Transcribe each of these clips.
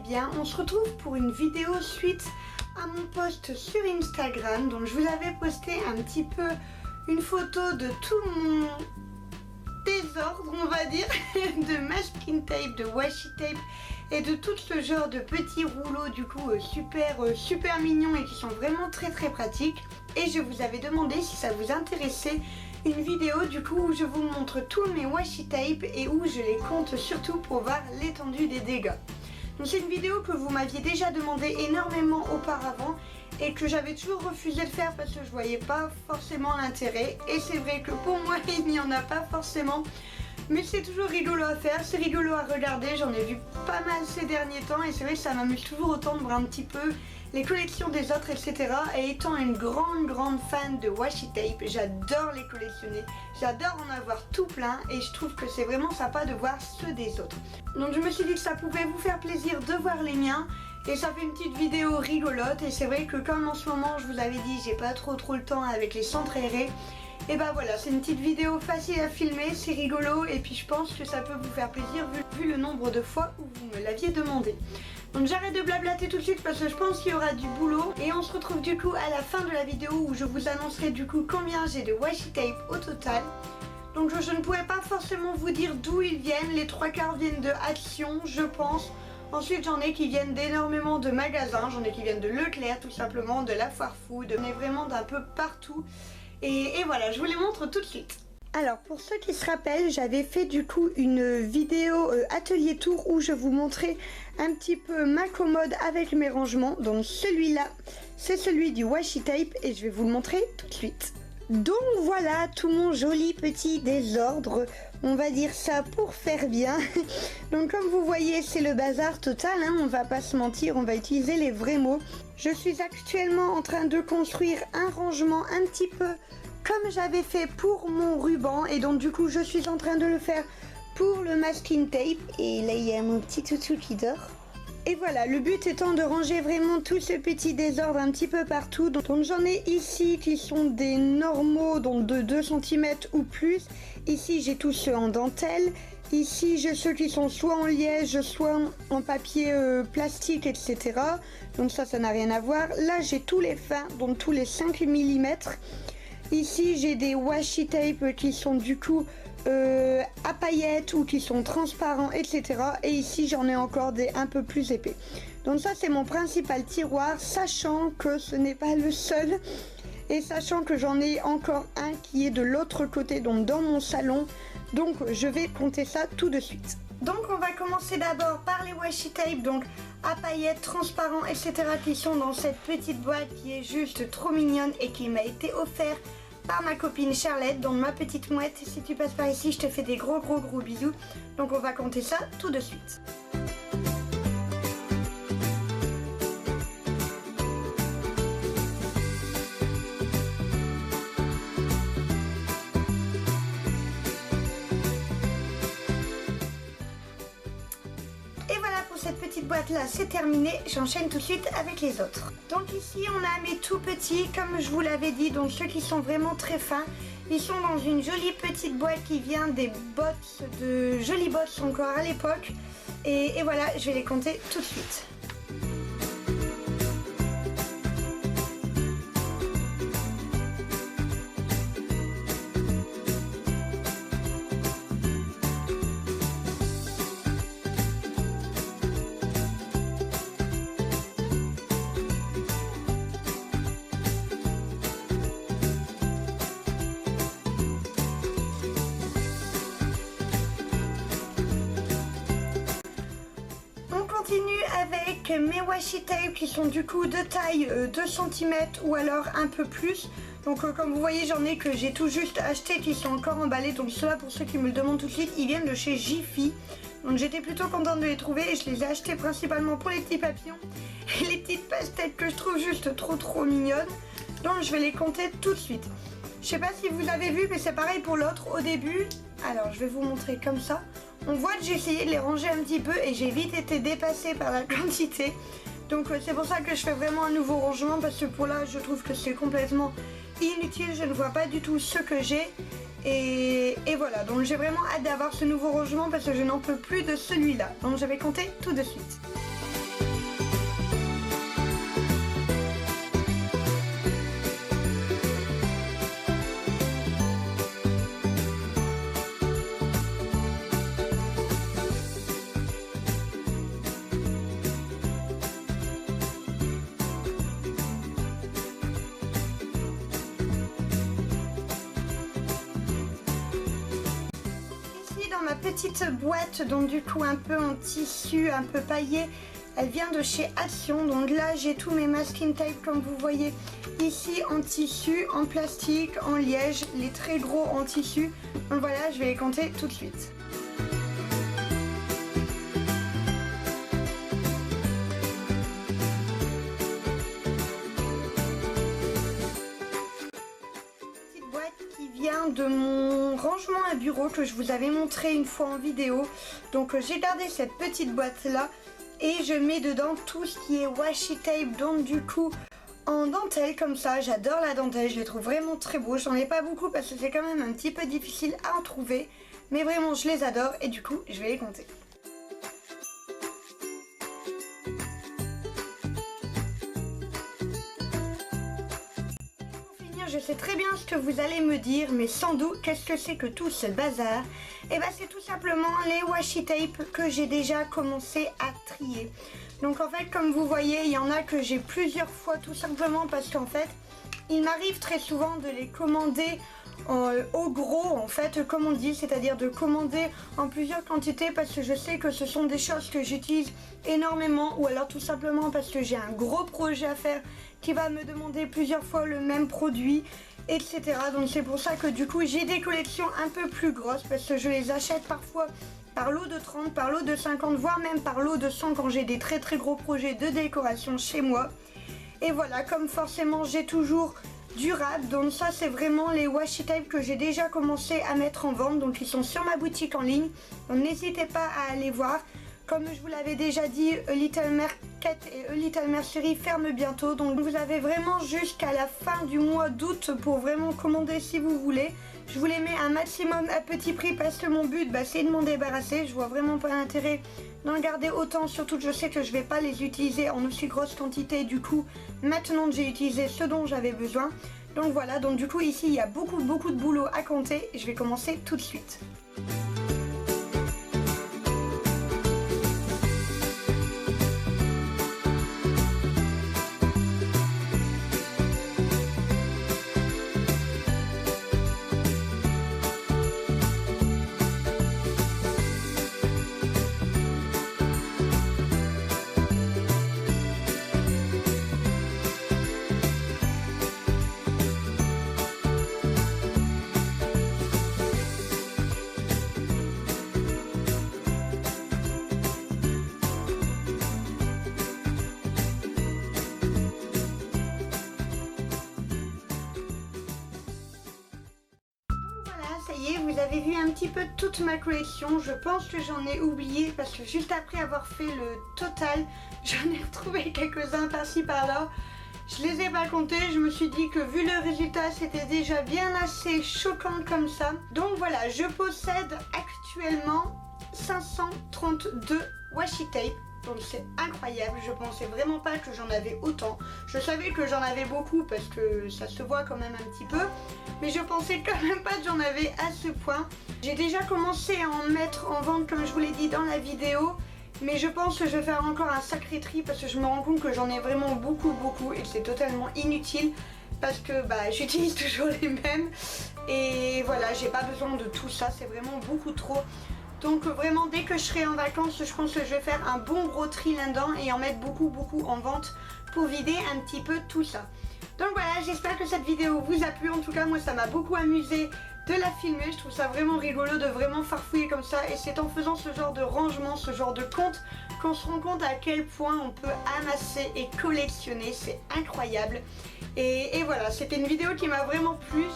bien, on se retrouve pour une vidéo suite à mon post sur Instagram. Donc je vous avais posté un petit peu une photo de tout mon désordre, on va dire, de masking tape, de washi tape et de tout ce genre de petits rouleaux du coup super mignons et qui sont vraiment très pratiques. Et je vous avais demandé si ça vous intéressait une vidéo du coup où je vous montre tous mes washi tape et où je les compte surtout pour voir l'étendue des dégâts. Donc c'est une vidéo que vous m'aviez déjà demandé énormément auparavant et que j'avais toujours refusé de faire parce que je voyais pas forcément l'intérêt. Et c'est vrai que pour moi il n'y en a pas forcément, mais c'est toujours rigolo à faire, c'est rigolo à regarder. J'en ai vu pas mal ces derniers temps et c'est vrai que ça m'amuse toujours autant de voir un petit peu les collections des autres, etc. Et étant une grande fan de washi tape, j'adore les collectionner, j'adore en avoir tout plein et je trouve que c'est vraiment sympa de voir ceux des autres. Donc je me suis dit que ça pouvait vous faire plaisir de voir les miens et ça fait une petite vidéo rigolote. Et c'est vrai que comme en ce moment je vous avais dit j'ai pas trop le temps avec les centres aérés, et bah voilà, c'est une petite vidéo facile à filmer, c'est rigolo et puis je pense que ça peut vous faire plaisir vu le nombre de fois où vous me l'aviez demandé. Donc j'arrête de blablater tout de suite parce que je pense qu'il y aura du boulot et on se retrouve du coup à la fin de la vidéo où je vous annoncerai du coup combien j'ai de washi tape au total. Donc je ne pourrais pas forcément vous dire d'où ils viennent, les trois quarts viennent de Action je pense. Ensuite j'en ai qui viennent d'énormément de magasins, j'en ai qui viennent de Leclerc tout simplement, de la Foire Food, j'en ai vraiment d'un peu partout. Et voilà, je vous les montre tout de suite. Alors pour ceux qui se rappellent, j'avais fait du coup une vidéo atelier tour où je vous montrais un petit peu ma commode avec mes rangements. Donc celui-là, c'est celui du washi tape et je vais vous le montrer tout de suite. Donc voilà tout mon joli petit désordre, on va dire ça pour faire bien. Donc comme vous voyez c'est le bazar total, hein, on va pas se mentir, on va utiliser les vrais mots. Je suis actuellement en train de construire un rangement un petit peu comme j'avais fait pour mon ruban et donc du coup je suis en train de le faire pour le masking tape. Et là il y a mon petit toutou qui dort. Et voilà, le but étant de ranger vraiment tout ce petit désordre un petit peu partout. Donc j'en ai ici qui sont des normaux, donc de 2 cm ou plus. Ici j'ai tous ceux en dentelle. Ici j'ai ceux qui sont soit en liège, soit en papier plastique, etc. Donc ça n'a rien à voir. Là j'ai tous les fins, donc tous les 5 mm. Ici j'ai des washi tape qui sont du coup à paillettes ou qui sont transparents, etc. Et ici j'en ai encore des un peu plus épais. Donc ça c'est mon principal tiroir, sachant que ce n'est pas le seul et sachant que j'en ai encore un qui est de l'autre côté, donc dans mon salon. Donc je vais compter ça tout de suite. Donc on va commencer d'abord par les washi tape, donc à paillettes, transparents, etc. qui sont dans cette petite boîte qui est juste trop mignonne et qui m'a été offerte par ma copine Charlotte, donc ma petite mouette. Si tu passes par ici, je te fais des gros bisous. Donc on va compter ça tout de suite. Cette petite boîte là c'est terminé, j'enchaîne tout de suite avec les autres. Donc ici on a mes tout petits comme je vous l'avais dit, donc ceux qui sont vraiment très fins. Ils sont dans une jolie petite boîte qui vient des bottes, de jolies bottes encore à l'époque. Et voilà, je vais les compter tout de suite. Avec mes washi tape qui sont du coup de taille 2 cm ou alors un peu plus. Donc comme vous voyez j'en ai que j'ai tout juste acheté qui sont encore emballés. Donc ceux-là, pour ceux qui me le demandent tout de suite, ils viennent de chez Jiffy. Donc j'étais plutôt contente de les trouver et je les ai achetés principalement pour les petits papillons et les petites pastèques que je trouve juste trop mignonnes. Donc je vais les compter tout de suite. Je sais pas si vous avez vu, mais c'est pareil pour l'autre au début. Alors je vais vous montrer comme ça. On voit que j'ai essayé de les ranger un petit peu et j'ai vite été dépassée par la quantité. Donc c'est pour ça que je fais vraiment un nouveau rangement, parce que pour là je trouve que c'est complètement inutile. Je ne vois pas du tout ce que j'ai. Et voilà, donc j'ai vraiment hâte d'avoir ce nouveau rangement parce que je n'en peux plus de celui-là. Donc je vais compter tout de suite. petite boîte, donc du coup un peu en tissu, un peu paillé. Elle vient de chez Action. Donc là j'ai tous mes masking tape comme vous voyez ici, en tissu, en plastique, en liège, les très gros en tissu. Donc voilà, je vais les compter tout de suite. Petite boîte qui vient de mon rangement à bureau que je vous avais montré une fois en vidéo. Donc j'ai gardé cette petite boîte là. Et je mets dedans tout ce qui est washi tape, donc du coup en dentelle comme ça. J'adore la dentelle, je les trouve vraiment très beaux. J'en ai pas beaucoup parce que c'est quand même un petit peu difficile à en trouver. Mais vraiment je les adore et du coup je vais les compter. Pour finir, je sais très bien ce que vous allez me dire, mais sans doute, qu'est-ce que c'est que tout ce bazar? Et bah c'est tout simplement les washi tape que j'ai déjà commencé à trier. Donc en fait comme vous voyez il y en a que j'ai plusieurs fois tout simplement parce qu'en fait il m'arrive très souvent de les commander au gros en fait comme on dit, c'est-à-dire de commander en plusieurs quantités parce que je sais que ce sont des choses que j'utilise énormément ou alors tout simplement parce que j'ai un gros projet à faire qui va me demander plusieurs fois le même produit, etc. Donc c'est pour ça que du coup j'ai des collections un peu plus grosses parce que je les achète parfois par lot de 30, par lot de 50, voire même par lot de 100 quand j'ai des très très gros projets de décoration chez moi. Et voilà, comme forcément j'ai toujours du rab, donc ça c'est vraiment les washi tape que j'ai déjà commencé à mettre en vente. Donc ils sont sur ma boutique en ligne, donc n'hésitez pas à aller voir. Comme je vous l'avais déjà dit, A Little Market et A Little Mercery ferment bientôt. Donc vous avez vraiment jusqu'à la fin du mois d'août pour vraiment commander si vous voulez. Je vous les mets un maximum à petit prix parce que mon but c'est de m'en débarrasser. Je vois vraiment pas l'intérêt d'en garder autant. Surtout que je sais que je vais pas les utiliser en aussi grosse quantité. Du coup, maintenant que j'ai utilisé ce dont j'avais besoin. Donc voilà, donc du coup ici il y a beaucoup de boulot à compter. Je vais commencer tout de suite. Ça y est, vous avez vu un petit peu toute ma collection. Je pense que j'en ai oublié parce que juste après avoir fait le total, j'en ai retrouvé quelques-uns par-ci par-là. Je les ai pas comptés, je me suis dit que vu le résultat c'était déjà bien assez choquant comme ça. Donc voilà, je possède actuellement 532 washi tape. Donc c'est incroyable, je pensais vraiment pas que j'en avais autant. Je savais que j'en avais beaucoup parce que ça se voit quand même un petit peu. Mais je pensais quand même pas que j'en avais à ce point. J'ai déjà commencé à en mettre en vente comme je vous l'ai dit dans la vidéo. Mais je pense que je vais faire encore un sacré tri parce que je me rends compte que j'en ai vraiment beaucoup et que c'est totalement inutile. Parce que j'utilise toujours les mêmes. Et voilà, j'ai pas besoin de tout ça, c'est vraiment beaucoup trop. Donc vraiment dès que je serai en vacances, je pense que je vais faire un bon gros tri là-dedans et en mettre beaucoup en vente pour vider un petit peu tout ça. Donc voilà, j'espère que cette vidéo vous a plu. En tout cas moi ça m'a beaucoup amusé de la filmer. Je trouve ça vraiment rigolo de vraiment farfouiller comme ça. Et c'est en faisant ce genre de rangement, ce genre de compte qu'on se rend compte à quel point on peut amasser et collectionner. C'est incroyable. Et voilà, c'était une vidéo qui m'a vraiment plu.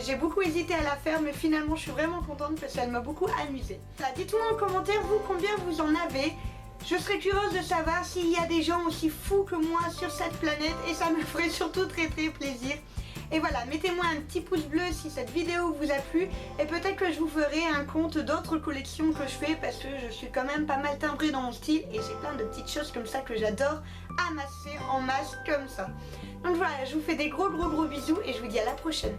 J'ai beaucoup hésité à la faire, mais finalement je suis vraiment contente parce qu'elle m'a beaucoup amusée. Dites-moi en commentaire vous combien vous en avez. Je serais curieuse de savoir s'il y a des gens aussi fous que moi sur cette planète et ça me ferait surtout très plaisir. Et voilà, mettez-moi un petit pouce bleu si cette vidéo vous a plu et peut-être que je vous ferai un compte d'autres collections que je fais parce que je suis quand même pas mal timbrée dans mon style et j'ai plein de petites choses comme ça que j'adore amasser en masse comme ça. Donc voilà, je vous fais des gros bisous et je vous dis à la prochaine.